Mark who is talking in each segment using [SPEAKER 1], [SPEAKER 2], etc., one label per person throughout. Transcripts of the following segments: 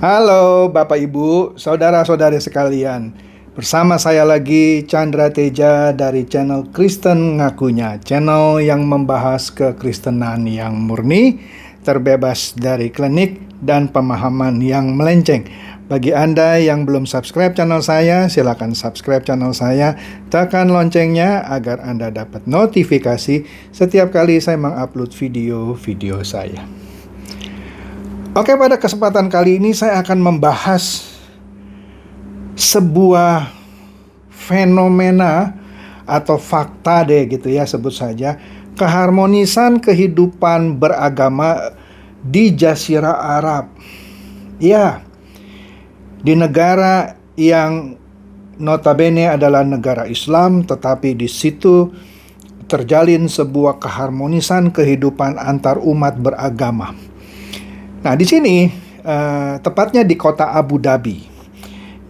[SPEAKER 1] Halo Bapak Ibu, saudara-saudari sekalian. Bersama saya lagi Chandra Teja dari channel Kristen Ngakunya, channel yang membahas kekristenan yang murni, terbebas dari klinik dan pemahaman yang melenceng. Bagi Anda yang belum subscribe channel saya, silakan subscribe channel saya, tekan loncengnya agar Anda dapat notifikasi setiap kali saya mengupload video-video saya. Oke, pada kesempatan kali ini saya akan membahas sebuah fenomena atau fakta deh gitu ya, sebut saja keharmonisan kehidupan beragama di Jazirah Arab. Ya, di negara yang notabene adalah negara Islam, tetapi di situ terjalin sebuah keharmonisan kehidupan antar umat beragama. Nah, di sini tepatnya di kota Abu Dhabi,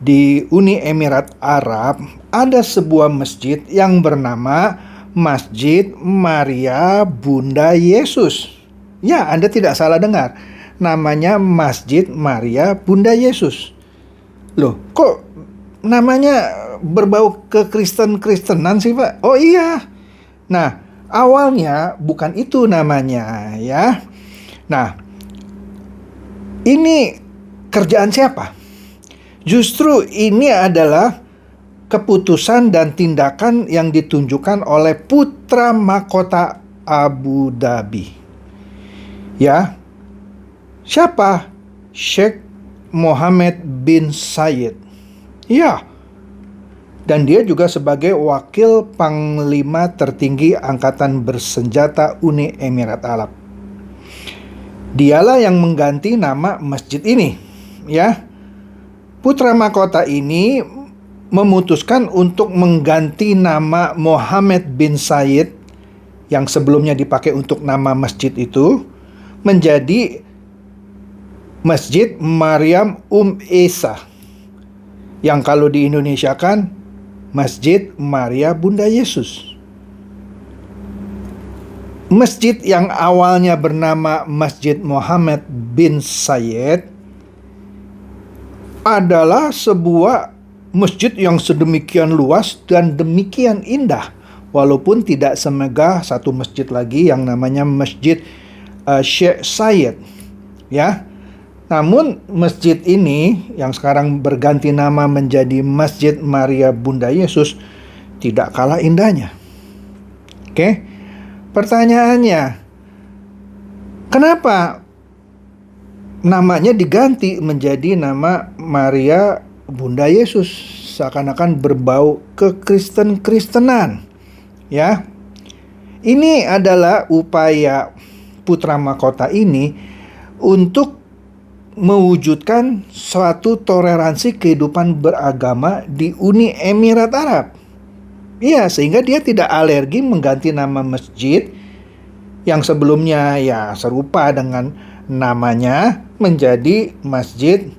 [SPEAKER 1] di Uni Emirat Arab, ada sebuah masjid yang bernama Masjid Maria Bunda Yesus. Ya, Anda tidak salah dengar. Namanya Masjid Maria Bunda Yesus. Loh, kok namanya berbau ke Kristen-Kristenan sih, Pak? Oh iya. Nah, awalnya bukan itu namanya ya. Nah, ini kerjaan siapa? Justru ini adalah keputusan dan tindakan yang ditunjukkan oleh putra mahkota Abu Dhabi. Ya, siapa? Sheikh Mohammed bin Zayed. Ya, dan dia juga sebagai wakil panglima tertinggi angkatan bersenjata Uni Emirat Arab. Dialah yang mengganti nama masjid ini, ya. Putra mahkota ini memutuskan untuk mengganti nama Mohammed bin Zayed yang sebelumnya dipakai untuk nama masjid itu menjadi Masjid Maryam Isa, yang kalau di Indonesia kan Masjid Maria Bunda Yesus. Masjid yang awalnya bernama Masjid Mohammed bin Zayed adalah sebuah masjid yang sedemikian luas dan demikian indah, walaupun tidak semegah satu masjid lagi yang namanya Masjid Sheikh Zayed, ya. Namun masjid ini yang sekarang berganti nama menjadi Masjid Maria Bunda Yesus tidak kalah indahnya. Oke. Pertanyaannya, kenapa namanya diganti menjadi nama Maria Bunda Yesus? Seakan-akan berbau kekristen-kristenan, ya. Ini adalah upaya putra mahkota ini untuk mewujudkan suatu toleransi kehidupan beragama di Uni Emirat Arab. Iya, sehingga dia tidak alergi mengganti nama masjid yang sebelumnya ya serupa dengan namanya menjadi Masjid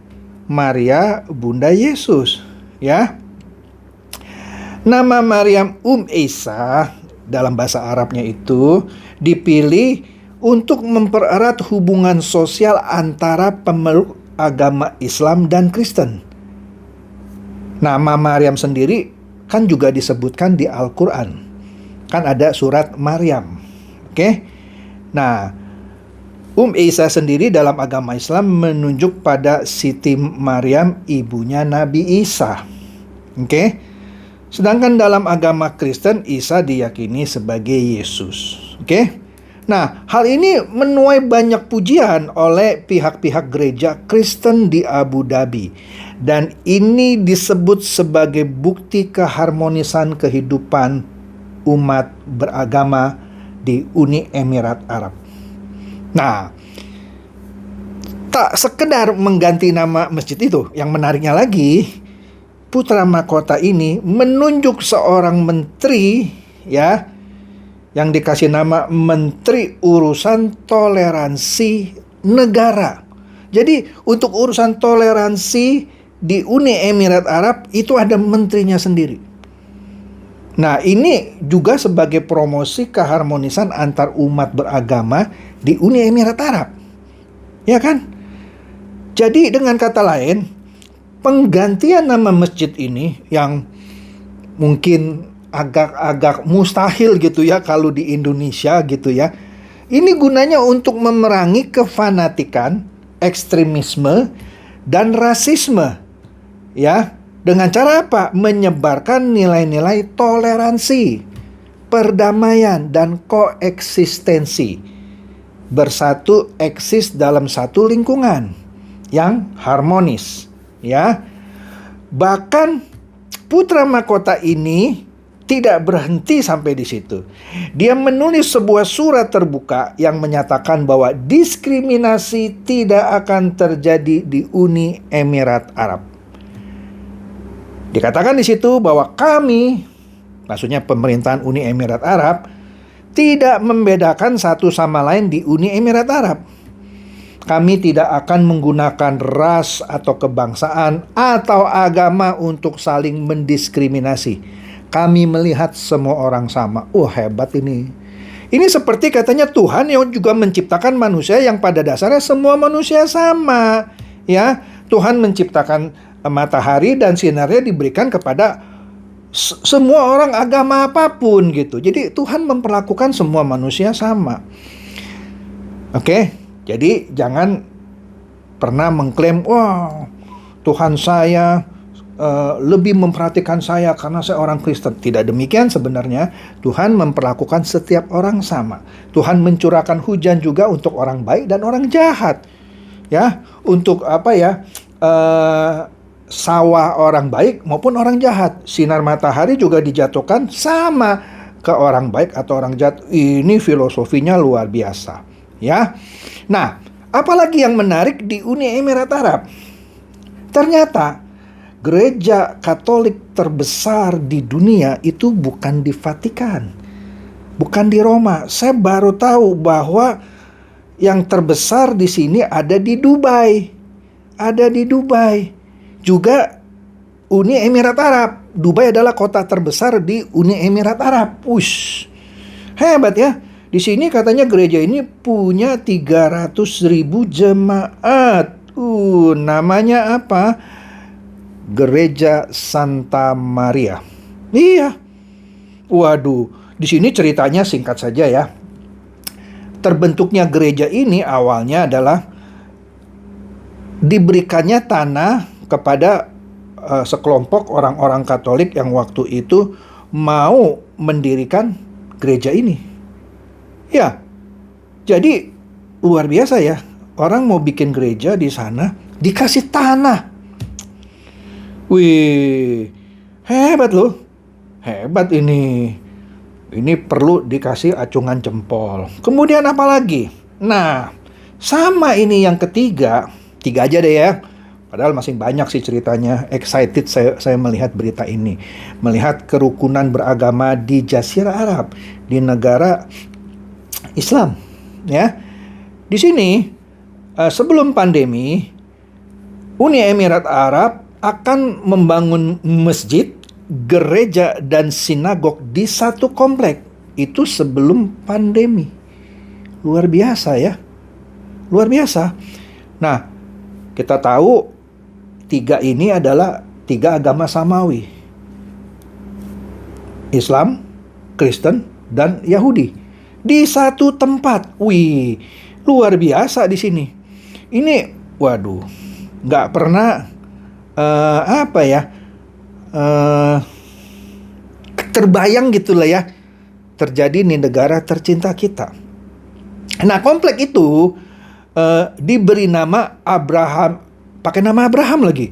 [SPEAKER 1] Maria Bunda Yesus, ya. Nama Maryam Isa dalam bahasa Arabnya itu dipilih untuk mempererat hubungan sosial antara pemeluk agama Islam dan Kristen. Nama Maryam sendiri kan juga disebutkan di Al-Quran. Kan ada surat Maryam. Oke? Nah, Isa sendiri dalam agama Islam menunjuk pada Siti Maryam, ibunya Nabi Isa. Oke? Sedangkan dalam agama Kristen, Isa diyakini sebagai Yesus. Oke? Nah, hal ini menuai banyak pujian oleh pihak-pihak gereja Kristen di Abu Dhabi. Dan ini disebut sebagai bukti keharmonisan kehidupan umat beragama di Uni Emirat Arab. Nah, tak sekedar mengganti nama masjid itu, yang menariknya lagi, putra mahkota ini menunjuk seorang menteri, ya, yang dikasih nama Menteri Urusan Toleransi Negara. Jadi untuk urusan toleransi di Uni Emirat Arab itu ada menterinya sendiri. Nah, ini juga sebagai promosi keharmonisan antar umat beragama di Uni Emirat Arab. Ya kan? Jadi dengan kata lain, penggantian nama masjid ini yang mungkin agak-agak mustahil gitu ya kalau di Indonesia gitu ya. Ini gunanya untuk memerangi kefanatikan, ekstremisme, dan rasisme. Ya, dengan cara apa? Menyebarkan nilai-nilai toleransi, perdamaian, dan koeksistensi. Bersatu eksis dalam satu lingkungan yang harmonis, ya. Bahkan putra mahkota ini tidak berhenti sampai di situ. Dia menulis sebuah surat terbuka yang menyatakan bahwa diskriminasi tidak akan terjadi di Uni Emirat Arab. Dikatakan di situ bahwa kami, maksudnya pemerintahan Uni Emirat Arab, tidak membedakan satu sama lain di Uni Emirat Arab. Kami tidak akan menggunakan ras atau kebangsaan atau agama untuk saling mendiskriminasi. Kami melihat semua orang sama. Hebat ini. Ini seperti katanya Tuhan yang juga menciptakan manusia yang pada dasarnya semua manusia sama. Ya, Tuhan menciptakan matahari dan sinarnya diberikan kepada semua orang agama apapun gitu. Jadi Tuhan memperlakukan semua manusia sama. Oke, jadi jangan pernah mengklaim, wah Tuhan saya lebih memperhatikan saya karena saya orang Kristen. Tidak demikian sebenarnya. Tuhan memperlakukan setiap orang sama. Tuhan mencurahkan hujan juga untuk orang baik dan orang jahat. Ya, untuk sawah orang baik maupun orang jahat. Sinar matahari juga dijatuhkan sama ke orang baik atau orang jahat. Ini filosofinya luar biasa, ya. Nah, apalagi yang menarik di Uni Emirat Arab? Ternyata gereja Katolik terbesar di dunia itu bukan di Vatikan, bukan di Roma. Saya baru tahu bahwa yang terbesar di sini ada di Dubai. Ada di Dubai. Juga Uni Emirat Arab. Dubai adalah kota terbesar di Uni Emirat Arab. Wush, hebat ya. Di sini katanya gereja ini punya 300.000 jemaat. Namanya apa? Gereja Santa Maria. Iya. Waduh, di sini ceritanya singkat saja ya. Terbentuknya gereja ini awalnya adalah diberikannya tanah kepada sekelompok orang-orang Katolik yang waktu itu mau mendirikan gereja ini. Ya. Jadi luar biasa ya. Orang mau bikin gereja di sana dikasih tanah. Wih, hebat loh. Hebat ini. Ini perlu dikasih acungan jempol. Kemudian apa lagi? Nah, sama ini yang ketiga. 3 aja deh ya. Padahal masih banyak sih ceritanya. Excited saya melihat berita ini. Melihat kerukunan beragama di Jazirah Arab. Di negara Islam. Ya. Di sini, sebelum pandemi, Uni Emirat Arab akan membangun masjid, gereja, dan sinagog di satu komplek. Itu sebelum pandemi. Luar biasa ya. Luar biasa. Nah, kita tahu 3 ini adalah 3 agama samawi. Islam, Kristen, dan Yahudi. Di satu tempat. Wih, luar biasa di sini. Ini, waduh, nggak pernah terbayang gitulah ya terjadi di negara tercinta kita. Nah, komplek itu diberi nama Abraham, pakai nama Abraham lagi,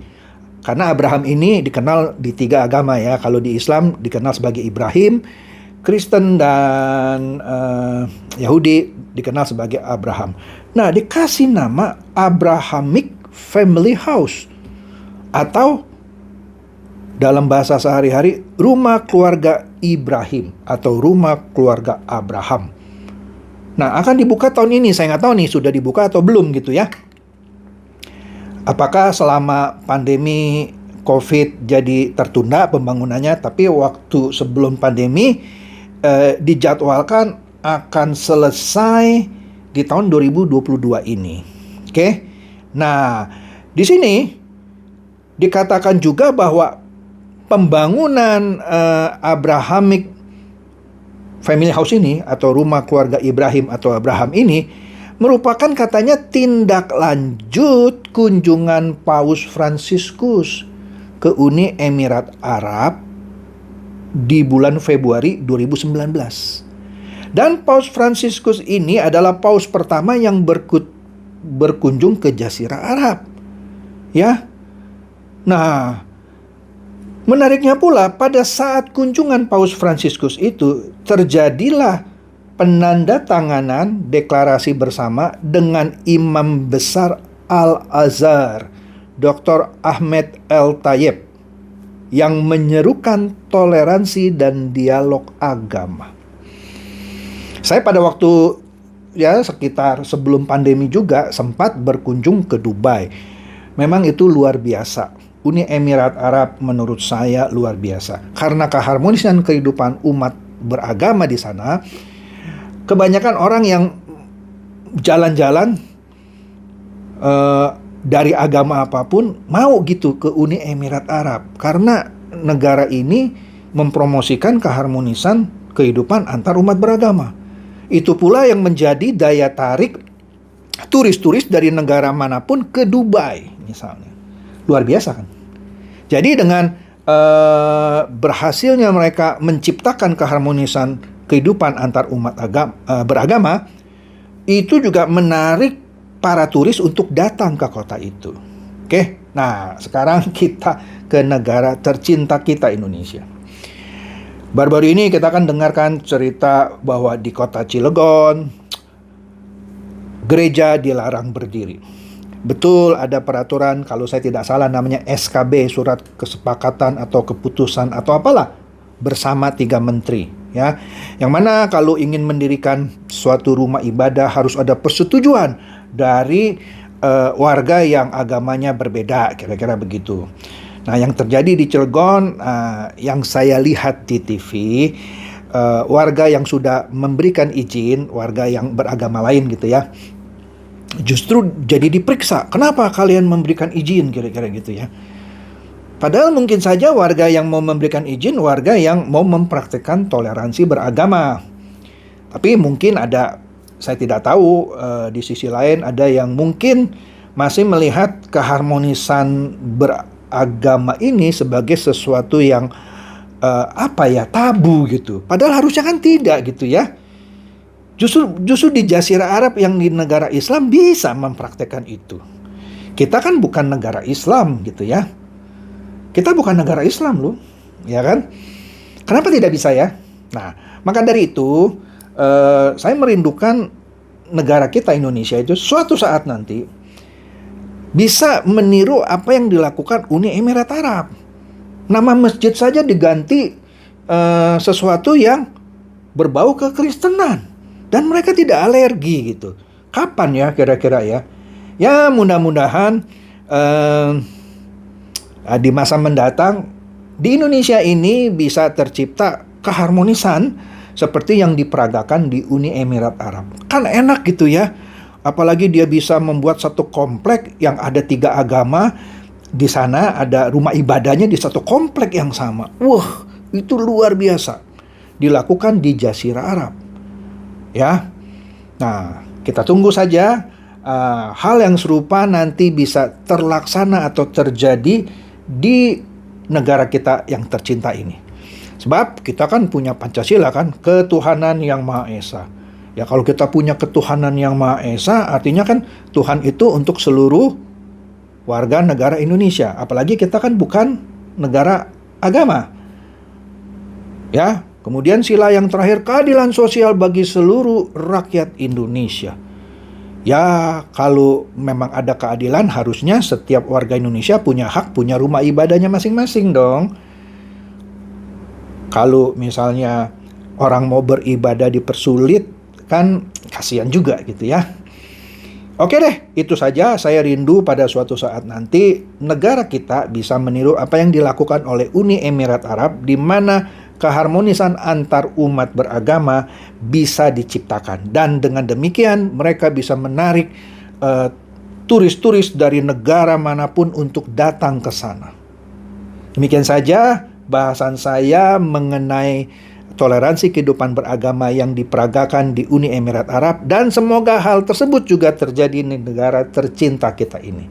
[SPEAKER 1] karena Abraham ini dikenal di 3 agama ya. Kalau di Islam dikenal sebagai Ibrahim, Kristen dan Yahudi dikenal sebagai Abraham. Nah, dikasih nama Abrahamic Family House, atau dalam bahasa sehari-hari rumah keluarga Ibrahim atau rumah keluarga Abraham. Nah, akan dibuka tahun ini. Saya nggak tahu nih sudah dibuka atau belum gitu ya. Apakah selama pandemi COVID jadi tertunda pembangunannya, tapi waktu sebelum pandemi dijadwalkan akan selesai di tahun 2022 ini. Oke. Nah, Di sini dikatakan juga bahwa pembangunan Abrahamic family house ini atau rumah keluarga Ibrahim atau Abraham ini merupakan katanya tindak lanjut kunjungan Paus Fransiskus ke Uni Emirat Arab di bulan Februari 2019. Dan Paus Fransiskus ini adalah paus pertama yang berkunjung ke Jazirah Arab. Ya. Nah, menariknya pula pada saat kunjungan Paus Fransiskus itu terjadilah penandatanganan deklarasi bersama dengan Imam Besar Al-Azhar, Dr. Ahmed El-Tayeb, yang menyerukan toleransi dan dialog agama. Saya pada waktu sekitar sebelum pandemi juga sempat berkunjung ke Dubai. Memang itu luar biasa. Uni Emirat Arab menurut saya luar biasa. Karena keharmonisan kehidupan umat beragama di sana, kebanyakan orang yang jalan-jalan dari agama apapun mau gitu ke Uni Emirat Arab. Karena negara ini mempromosikan keharmonisan kehidupan antar umat beragama. Itu pula yang menjadi daya tarik turis-turis dari negara manapun ke Dubai misalnya. Luar biasa kan? Jadi dengan berhasilnya mereka menciptakan keharmonisan kehidupan antar umat beragama, itu juga menarik para turis untuk datang ke kota itu. Oke, nah sekarang kita ke negara tercinta kita, Indonesia. Baru-baru ini kita akan dengarkan cerita bahwa di kota Cilegon, gereja dilarang berdiri. Betul, ada peraturan, kalau saya tidak salah namanya SKB, surat kesepakatan atau keputusan atau apalah, bersama 3 menteri. Ya, yang mana kalau ingin mendirikan suatu rumah ibadah harus ada persetujuan dari warga yang agamanya berbeda, kira-kira begitu. Nah, yang terjadi di Cilegon, yang saya lihat di TV, warga yang sudah memberikan izin, warga yang beragama lain gitu ya, justru jadi diperiksa. Kenapa kalian memberikan izin, kira-kira gitu ya. Padahal mungkin saja warga yang mau memberikan izin, warga yang mau mempraktikkan toleransi beragama. Tapi mungkin ada, saya tidak tahu, di sisi lain ada yang mungkin masih melihat keharmonisan beragama ini sebagai sesuatu yang tabu gitu. Padahal harusnya kan tidak gitu ya. Justru di Jazirah Arab yang di negara Islam bisa mempraktekkan itu. Kita kan bukan negara Islam gitu ya. Kita bukan negara Islam loh, ya kan? Kenapa tidak bisa ya? Nah, maka dari itu saya merindukan negara kita Indonesia itu suatu saat nanti bisa meniru apa yang dilakukan Uni Emirat Arab. Nama masjid saja diganti sesuatu yang berbau kekristenan. Dan mereka tidak alergi gitu. Kapan ya kira-kira ya? Ya mudah-mudahan di masa mendatang di Indonesia ini bisa tercipta keharmonisan seperti yang diperagakan di Uni Emirat Arab. Kan enak gitu ya. Apalagi dia bisa membuat satu komplek yang ada 3 agama. Di sana ada rumah ibadahnya di satu komplek yang sama. Wah, itu luar biasa. Dilakukan di Jazirah Arab. Ya, nah kita tunggu saja hal yang serupa nanti bisa terlaksana atau terjadi di negara kita yang tercinta ini. Sebab kita kan punya Pancasila kan, ketuhanan yang Maha Esa. Ya kalau kita punya ketuhanan yang Maha Esa, artinya kan Tuhan itu untuk seluruh warga negara Indonesia. Apalagi kita kan bukan negara agama. Ya. Kemudian sila yang terakhir, keadilan sosial bagi seluruh rakyat Indonesia. Ya, kalau memang ada keadilan, harusnya setiap warga Indonesia punya hak, punya rumah ibadahnya masing-masing dong. Kalau misalnya orang mau beribadah dipersulit, kan kasihan juga gitu ya. Oke deh, itu saja. Saya rindu pada suatu saat nanti negara kita bisa meniru apa yang dilakukan oleh Uni Emirat Arab, di mana keharmonisan antar umat beragama bisa diciptakan. Dan dengan demikian mereka bisa menarik turis-turis dari negara manapun untuk datang ke sana. Demikian saja bahasan saya mengenai toleransi kehidupan beragama yang diperagakan di Uni Emirat Arab, dan semoga hal tersebut juga terjadi di negara tercinta kita ini.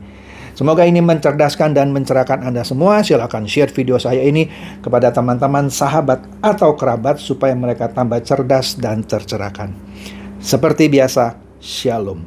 [SPEAKER 1] Semoga ini mencerdaskan dan mencerahkan Anda semua. Silakan share video saya ini kepada teman-teman, sahabat, atau kerabat supaya mereka tambah cerdas dan tercerahkan. Seperti biasa, Shalom.